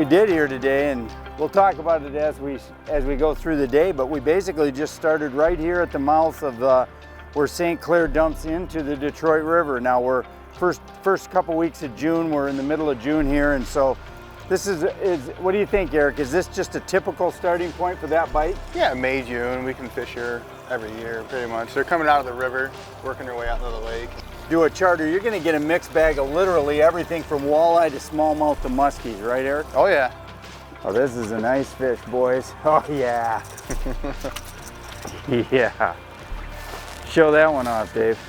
we did here today, and we'll talk about it as we go through the day, but we basically just started right here at the mouth of where St. Clair dumps into the Detroit River. Now we're first couple weeks of June, we're in the middle of June here, and so this is what do you think, Eric? Is this just a typical starting point for that bite? Yeah, May, June, we can fish here every year pretty much. They're coming out of the river, working their way out into the lake. Do a charter, you're gonna get a mixed bag of literally everything from walleye to smallmouth to muskies, right, Eric? Oh yeah. Oh, this is a nice fish, boys. Oh yeah. Yeah. Show that one off, Dave.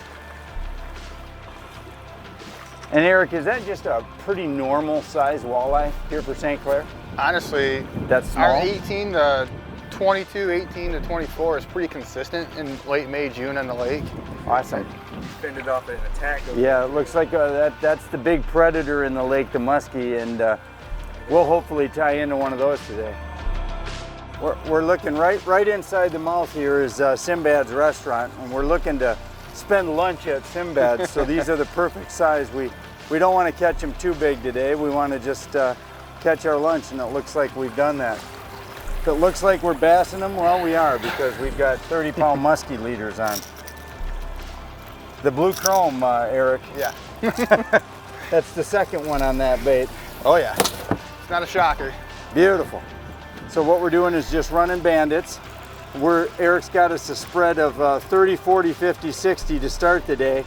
And Eric, is that just a pretty normal size walleye here for St. Clair? Honestly, that's small. Our 18 to 22, 18 to 24 is pretty consistent in late May, June on the lake. Awesome. Fended off an attack. Yeah, it looks like that's the big predator in the lake, the muskie, and we'll hopefully tie into one of those today. We're looking right inside the mouth here is Sinbad's restaurant, and we're looking to spend lunch at Sinbad's, so these are the perfect size. We don't want to catch them too big today. We want to just catch our lunch, and it looks like we've done that. If it looks like we're bassing them, well, we are, because we've got 30-pound muskie leaders on. The blue chrome, Eric. Yeah. That's the second one on that bait. Oh yeah. It's not a shocker. Beautiful. So what we're doing is just running bandits. Eric's got us a spread of 30, 40, 50, 60 to start the day.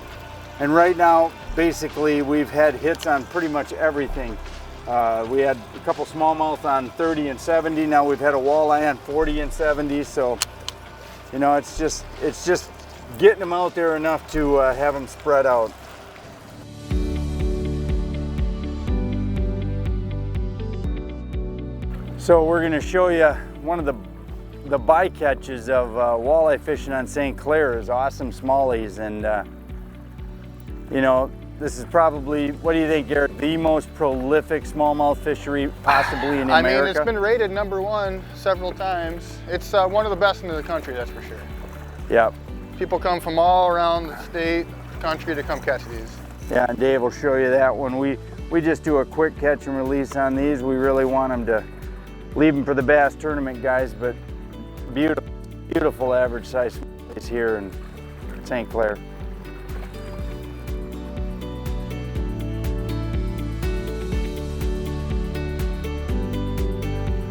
And right now, basically, we've had hits on pretty much everything. We had a couple smallmouth on 30 and 70. Now we've had a walleye on 40 and 70. So, you know, it's just getting them out there enough to have them spread out. So we're going to show you one of the bycatches of walleye fishing on St. Clair is awesome smallies, and you know, this is probably, what do you think, Garrett, the most prolific smallmouth fishery possibly in America? I mean, it's been rated #1 several times. It's one of the best in the country, that's for sure. Yep. People come from all around the state, country to come catch these. Yeah, and Dave will show you that when we just do a quick catch and release on these. We really want them to leave them for the bass tournament guys, but beautiful average size is here in St. Clair.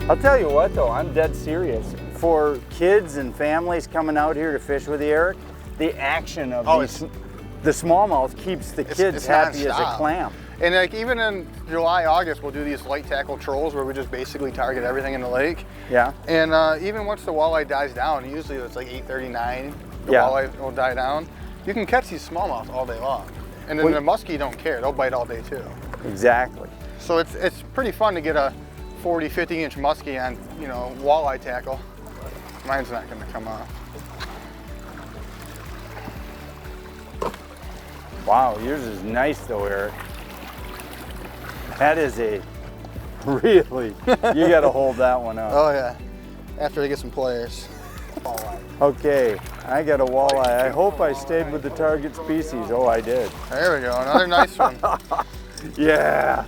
I'll tell you what though, I'm dead serious. For kids and families coming out here to fish with you, Eric, the action of the smallmouth keeps the kids happy as a clam. And like even in July, August, we'll do these light tackle trolls where we just basically target everything in the lake. Yeah. And even once the walleye dies down, usually it's like 8:39, the walleye will die down. You can catch these smallmouth all day long. And then the muskie don't care, they'll bite all day too. Exactly. So it's pretty fun to get a 40, 50-inch muskie on, you know, walleye tackle. Mine's not gonna come off. Wow, yours is nice though, Eric. That is a really, you got to hold that one up. Oh yeah, after I get some players. Okay, I got a walleye. I hope I stayed with the target species. Oh, I did. There we go, another nice one. Yeah.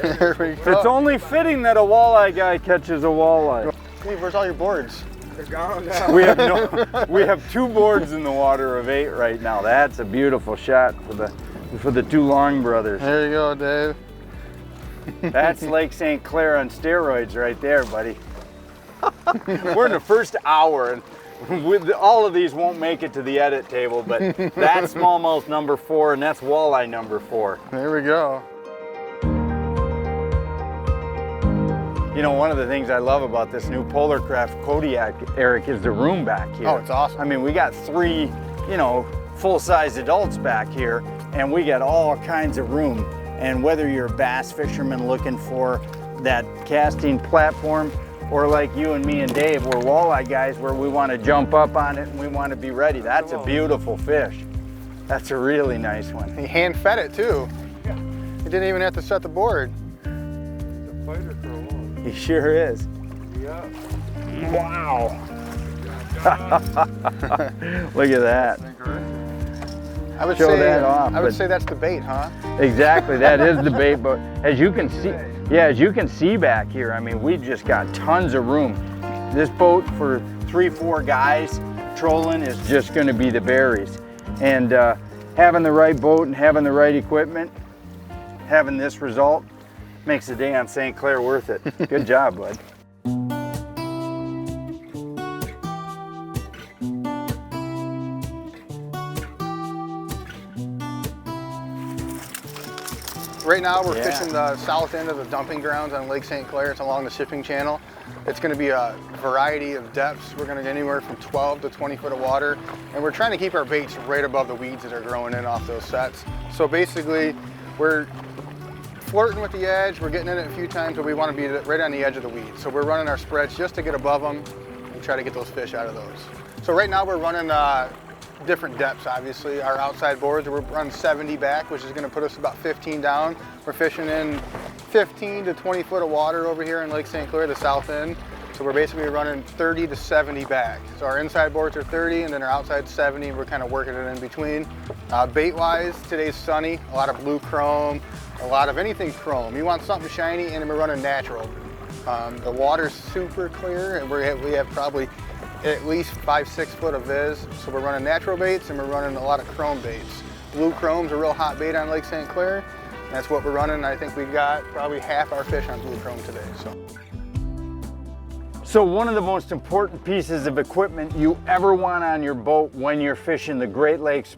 There we go. It's only fitting that a walleye guy catches a walleye. Steve, where's all your boards? They're gone now. We have 2 boards in the water of 8 right now. That's a beautiful shot for the 2 Long brothers. There you go, Dave. That's Lake St. Clair on steroids right there, buddy. We're in the first hour, and all of these won't make it to the edit table, but that's smallmouth #4, and that's walleye #4. There we go. You know, one of the things I love about this new Polar Craft Kodiak, Eric, is the room back here. Oh, it's awesome. I mean, we got 3, you know, full-size adults back here, and we got all kinds of room. And whether you're a bass fisherman looking for that casting platform, or like you and me and Dave, we're walleye guys where we want to jump up on it and we want to be ready. That's a beautiful fish. That's a really nice one. He hand fed it too. Yeah. He didn't even have to set the board. He's a fighter for a while. He sure is. Yeah. Wow. Look at that. I would Show say that off, I would say that's the bait, huh? Exactly, that is the bait, but as you can see, Yeah, as you can see back here, I mean, we've just got tons of room. This boat for 3-4 guys trolling is just going to be the berries. And having the right boat and having the right equipment, having this result makes the day on St. Clair worth it. Good job, bud. Right now we're fishing the south end of the dumping grounds on Lake St. Clair. It's along the shipping channel. It's going to be a variety of depths. We're going to get anywhere from 12 to 20 foot of water, and we're trying to keep our baits right above the weeds that are growing in off those sets. So basically we're flirting with the edge. We're getting in it a few times, but we want to be right on the edge of the weeds. So we're running our spreads just to get above them and try to get those fish out of those. So right now we're running different depths, obviously. Our outside boards, we're running 70 back, which is going to put us about 15 down. We're fishing in 15 to 20 foot of water over here in Lake St. Clair, the south end. So we're basically running 30 to 70 back. So our inside boards are 30 and then our outside 70. We're kind of working it in between. Bait-wise, today's sunny, a lot of blue chrome, a lot of anything chrome. You want something shiny, and then we're running natural. The water's super clear, and we have probably at least 5-6 foot of viz. So we're running natural baits and we're running a lot of chrome baits. Blue chrome's a real hot bait on Lake St. Clair. That's what we're running. I think we got probably half our fish on blue chrome today. So one of the most important pieces of equipment you ever want on your boat when you're fishing the Great Lakes,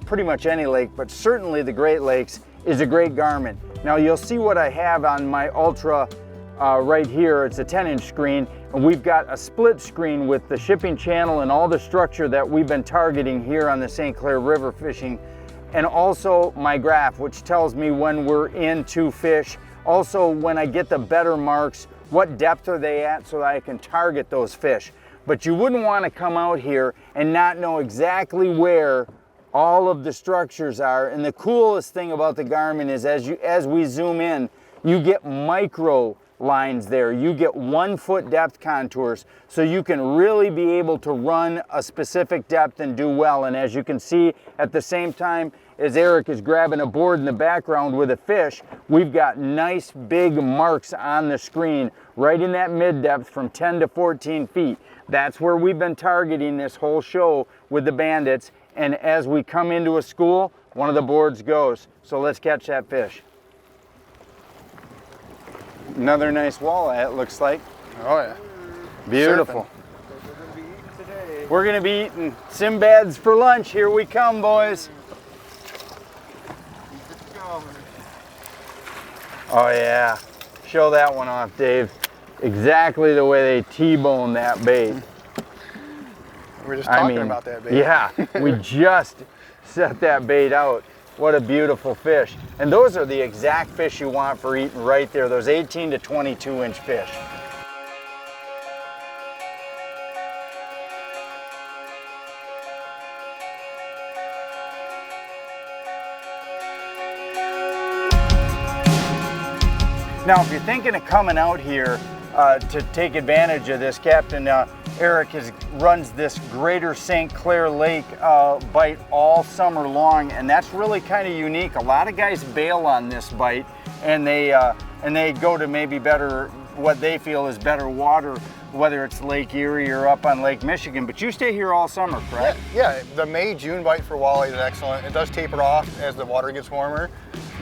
pretty much any lake, but certainly the Great Lakes, is a great Garmin. Now you'll see what I have on my Ultra right here. It's a 10-inch screen, and we've got a split screen with the shipping channel and all the structure that we've been targeting here on the St. Clair River fishing, and also my graph, which tells me when we're in to fish. Also, when I get the better marks, what depth are they at, so that I can target those fish. But you wouldn't want to come out here and not know exactly where all of the structures are. And the coolest thing about the Garmin is as we zoom in, you get micro lines there. You get 1 foot depth contours, so you can really be able to run a specific depth and do well. And as you can see, at the same time as Eric is grabbing a board in the background with a fish, we've got nice big marks on the screen right in that mid depth from 10 to 14 feet. That's where we've been targeting this whole show with the bandits. And as we come into a school, one of the boards goes. So let's catch that fish. Another nice walleye, it looks like. Oh yeah. Beautiful. Today. We're gonna be eating Simbads for lunch. Here we come, boys. Oh yeah. Show that one off, Dave. Exactly the way they T-bone that bait. We're just talking about that bait. Yeah, we just set that bait out. What a beautiful fish. And those are the exact fish you want for eating right there, those 18 to 22 inch fish. Now, if you're thinking of coming out here to take advantage of this, Captain Eric runs this Greater St. Clair Lake bite all summer long, and that's really kind of unique. A lot of guys bail on this bite, and they go to maybe better, what they feel is better water, whether it's Lake Erie or up on Lake Michigan. But you stay here all summer, correct? Yeah, the May-June bite for walleye is excellent. It does taper off as the water gets warmer,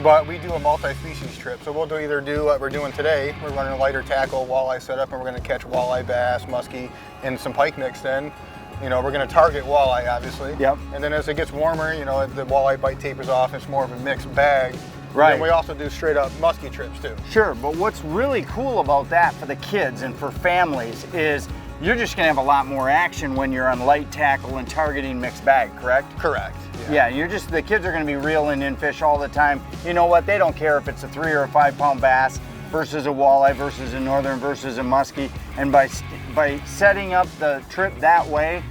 but we do a multi-species trip. So we'll either do what we're doing today. We're running a lighter tackle walleye setup, and we're going to catch walleye, bass, muskie, and some pike mixed in. You know, we're going to target walleye, obviously. Yep. And then as it gets warmer, you know, the walleye bite tapers off. It's more of a mixed bag. Right. And we also do straight up muskie trips too. Sure, but what's really cool about that for the kids and for families is you're just gonna have a lot more action when you're on light tackle and targeting mixed bag, correct? Correct. Yeah, the kids are gonna be reeling in fish all the time. You know what, they don't care if it's a 3 or a 5 pound bass versus a walleye versus a northern versus a muskie. And by setting up the trip that way,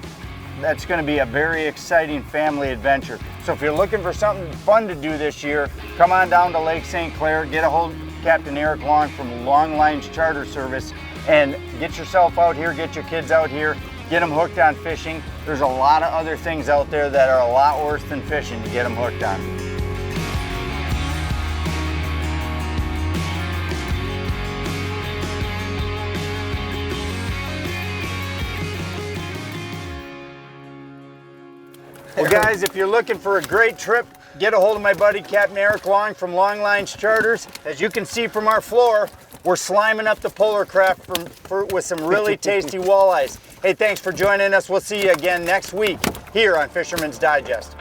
that's going to be a very exciting family adventure. So if you're looking for something fun to do this year, come on down to Lake St. Clair, get a hold of Captain Eric Long from Long Lines Charter Service, and get yourself out here, get your kids out here, get them hooked on fishing. There's a lot of other things out there that are a lot worse than fishing to get them hooked on. Well, guys, if you're looking for a great trip, get a hold of my buddy Captain Eric Long from Long Lines Charters. As you can see from our floor, we're sliming up the Polar Craft with some really tasty walleyes. Hey, thanks for joining us. We'll see you again next week here on Fisherman's Digest.